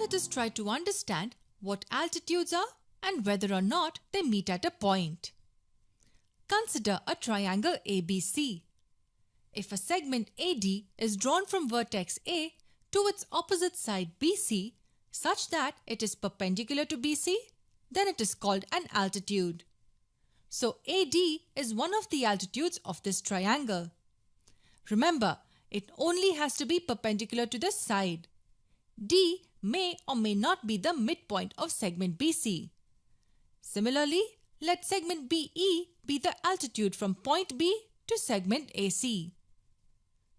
let us try to understand what altitudes are and whether or not they meet at a point. Consider a triangle ABC. If a segment AD is drawn from vertex A to its opposite side BC such that it is perpendicular to BC, then it is called an altitude. So AD is one of the altitudes of this triangle. Remember, it only has to be perpendicular to the side. D may or may not be the midpoint of segment BC. Similarly, let segment BE be the altitude from point B to segment AC.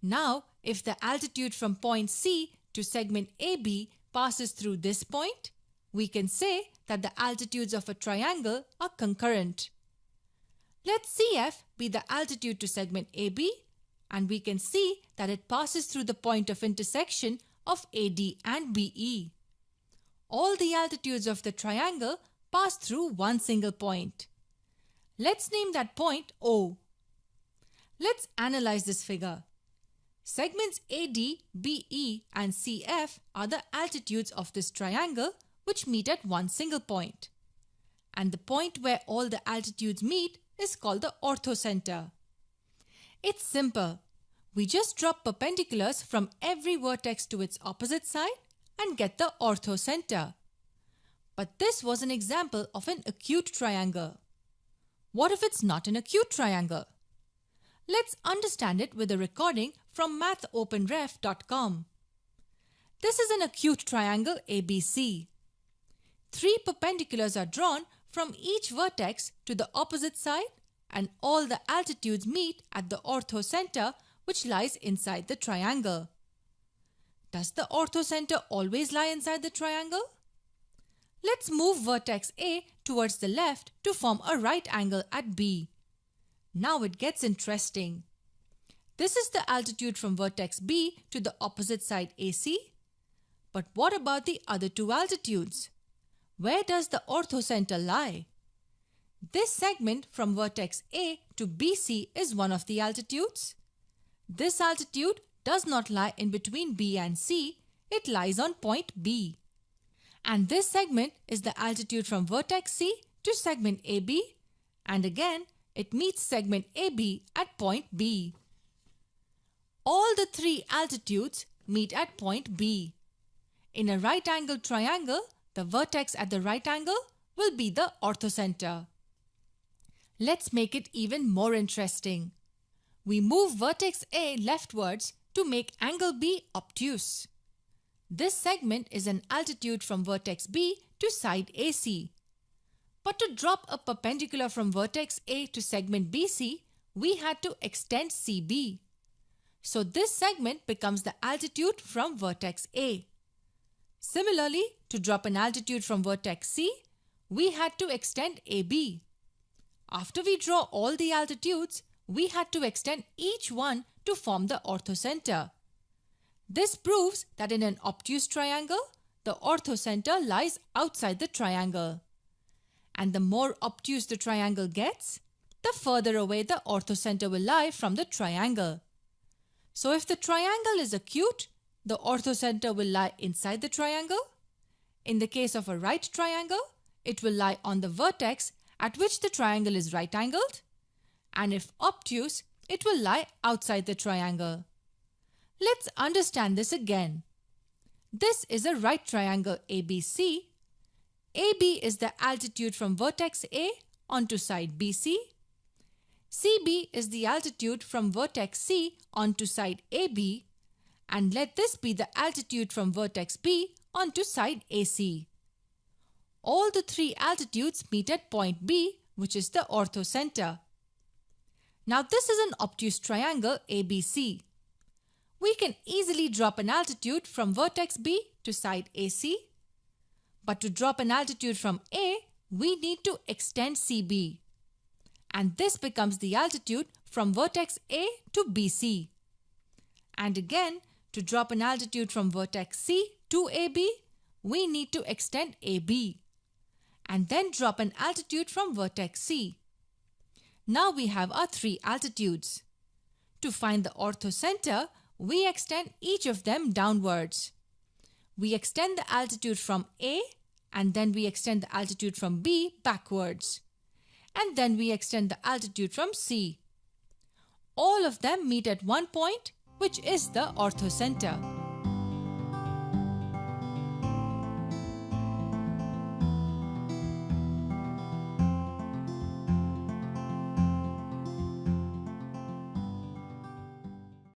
Now, if the altitude from point C to segment AB passes through this point, we can say that the altitudes of a triangle are concurrent. Let CF be the altitude to segment AB, and we can see that it passes through the point of intersection of AD and BE. All the altitudes of the triangle pass through one single point. Let's name that point O. Let's analyze this figure. Segments AD, BE and CF are the altitudes of this triangle which meet at one single point. And the point where all the altitudes meet is called the orthocenter. It's simple. We just drop perpendiculars from every vertex to its opposite side and get the orthocenter. But this was an example of an acute triangle. What if it's not an acute triangle? Let's understand it with a recording from mathopenref.com. This is an acute triangle ABC. 3 perpendiculars are drawn from each vertex to the opposite side and all the altitudes meet at the orthocenter which lies inside the triangle. Does the orthocenter always lie inside the triangle? Let's move vertex A towards the left to form a right angle at B. Now it gets interesting. This is the altitude from vertex B to the opposite side AC. But what about the other 2 altitudes? Where does the orthocenter lie? This segment from vertex A to BC is one of the altitudes. This altitude does not lie in between B and C, it lies on point B. And this segment is the altitude from vertex C to segment AB, and again it meets segment AB at point B. All the 3 altitudes meet at point B. In a right-angled triangle, the vertex at the right angle will be the orthocenter. Let's make it even more interesting. We move vertex A leftwards to make angle B obtuse. This segment is an altitude from vertex B to side AC. But to drop a perpendicular from vertex A to segment BC, we had to extend CB. So this segment becomes the altitude from vertex A. Similarly, to drop an altitude from vertex C, we had to extend AB. After we draw all the altitudes, we had to extend each one to form the orthocenter. This proves that in an obtuse triangle, the orthocenter lies outside the triangle. And the more obtuse the triangle gets, the further away the orthocenter will lie from the triangle. So if the triangle is acute, the orthocenter will lie inside the triangle. In the case of a right triangle, it will lie on the vertex at which the triangle is right-angled. And if obtuse, it will lie outside the triangle. Let's understand this again. This is a right triangle ABC. AB is the altitude from vertex A onto side BC. CB is the altitude from vertex C onto side AB. And let this be the altitude from vertex B onto side AC. All the 3 altitudes meet at point B, which is the orthocenter. Now this is an obtuse triangle ABC. We can easily drop an altitude from vertex B to side AC. But to drop an altitude from A, we need to extend CB. And this becomes the altitude from vertex A to BC. And again, to drop an altitude from vertex C to AB, we need to extend AB. And then drop an altitude from vertex C. Now we have our 3 altitudes. To find the orthocenter, we extend each of them downwards. we extend the altitude from A, and then we extend the altitude from B backwards. And then we extend the altitude from C. All of them meet at one point, which is the orthocenter.